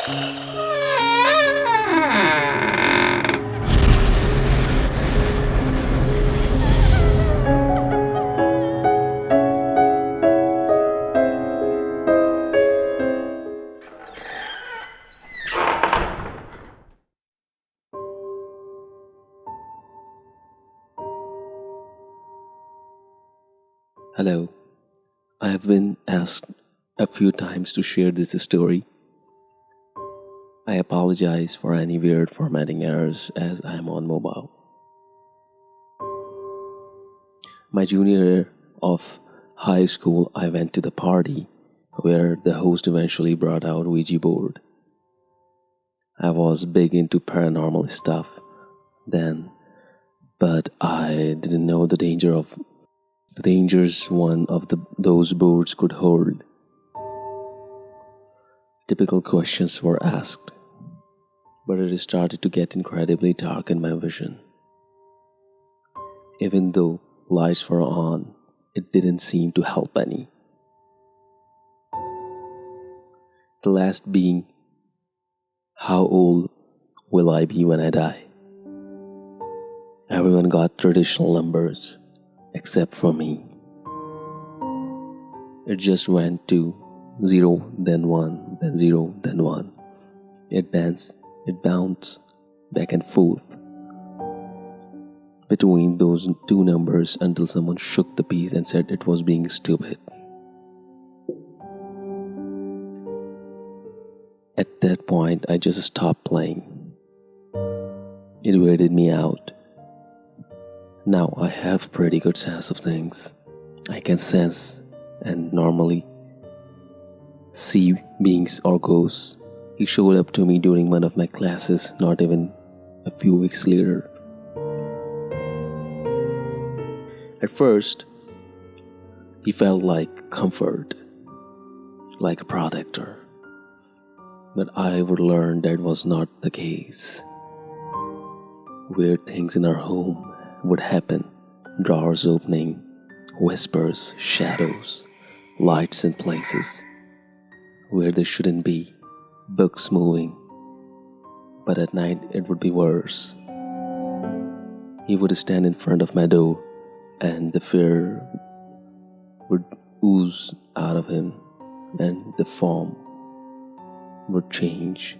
Hello, I have been asked a few times to share this story. I apologize for any weird formatting errors as I am on mobile. My junior year of high school, I went to the party where the host eventually brought out Ouija board. I was big into paranormal stuff then, but I didn't know the dangers one of those boards could hold. Typical questions were asked, but it started to get incredibly dark in my vision. Even though lights were on, it didn't seem to help any. The last being, how old will I be when I die? Everyone got traditional numbers, except for me. It just went to 0, then 1, then 0, then 1. It bounced back and forth between those two numbers until someone shook the piece and said it was being stupid. At that point, I just stopped playing. It weirded me out. Now I have pretty good sense of things. I can sense and normally see beings or ghosts. He showed up to me during one of my classes not even a few weeks later. At first, he felt like comfort, like a protector. But I would learn that was not the case. Weird things in our home would happen. Drawers opening, whispers, shadows, lights in places where they shouldn't be, books moving. But at night it would be worse. He would stand in front of my door and the fear would ooze out of him and the form would change.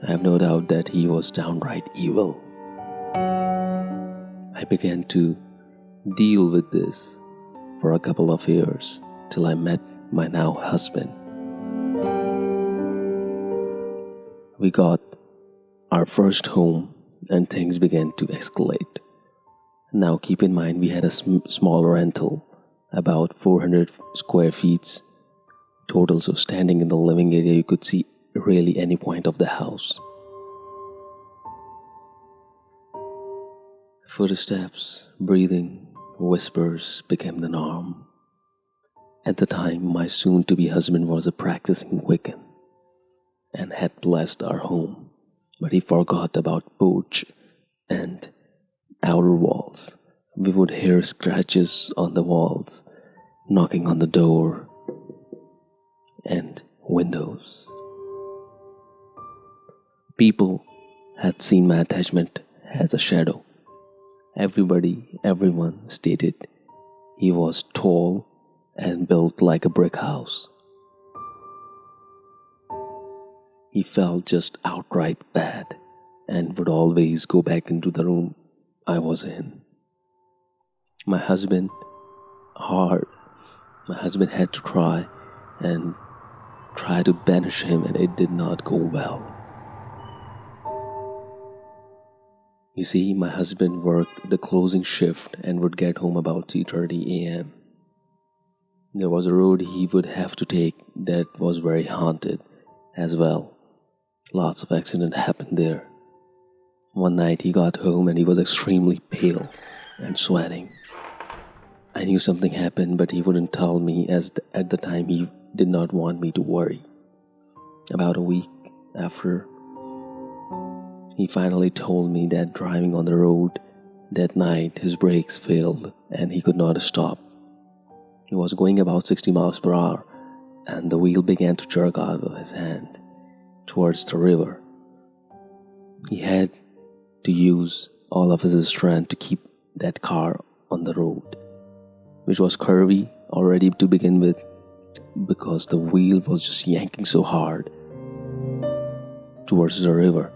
I have no doubt that he was downright evil. I began to deal with this for a couple of years till I met my now husband. We got our first home and things began to escalate. Now keep in mind we had a small rental, about 400 square feet total, so standing in the living area you could see really any point of the house. Footsteps, breathing, whispers became the norm. At the time, my soon-to-be husband was a practicing Wiccan and had blessed our home, but he forgot about porch and outer walls. We would hear scratches on the walls, knocking on the door and windows. People had seen my attachment as a shadow. Everyone stated he was tall and built like a brick house. He felt just outright bad and would always go back into the room I was in. My husband had to try to banish him, and it did not go well. You see, my husband worked the closing shift and would get home about 3:30 a.m. There was a road he would have to take that was very haunted as well. Lots of accidents happened there. One night he got home and he was extremely pale and sweating. I knew something happened, but he wouldn't tell me as at the time he did not want me to worry. About a week after, he finally told me that driving on the road that night his brakes failed and he could not stop. He was going about 60 miles per hour and the wheel began to jerk out of his hand. towards the river. He had to use all of his strength to keep that car on the road, which was curvy already to begin with because the wheel was just yanking so hard towards the river.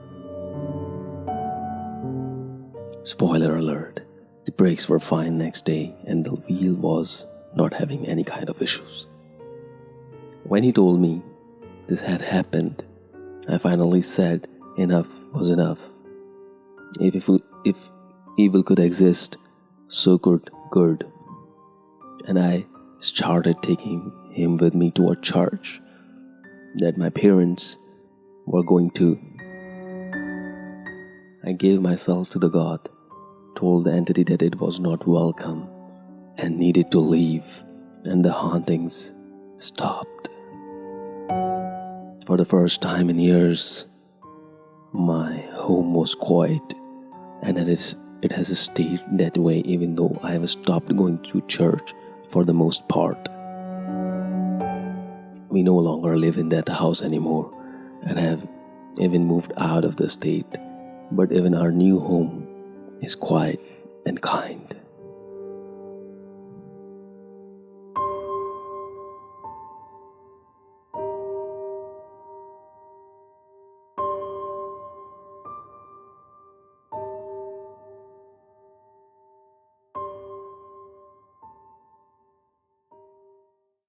Spoiler alert, the brakes were fine next day and the wheel was not having any kind of issues. When he told me this had happened, I finally said enough was enough. If evil could exist, so could good. And I started taking him with me to a church that my parents were going to. I gave myself to the God, told the entity that it was not welcome and needed to leave, and the hauntings stopped. For the first time in years, my home was quiet, and it has stayed that way even though I have stopped going to church for the most part. We no longer live in that house anymore and have even moved out of the state, but even our new home is quiet and kind.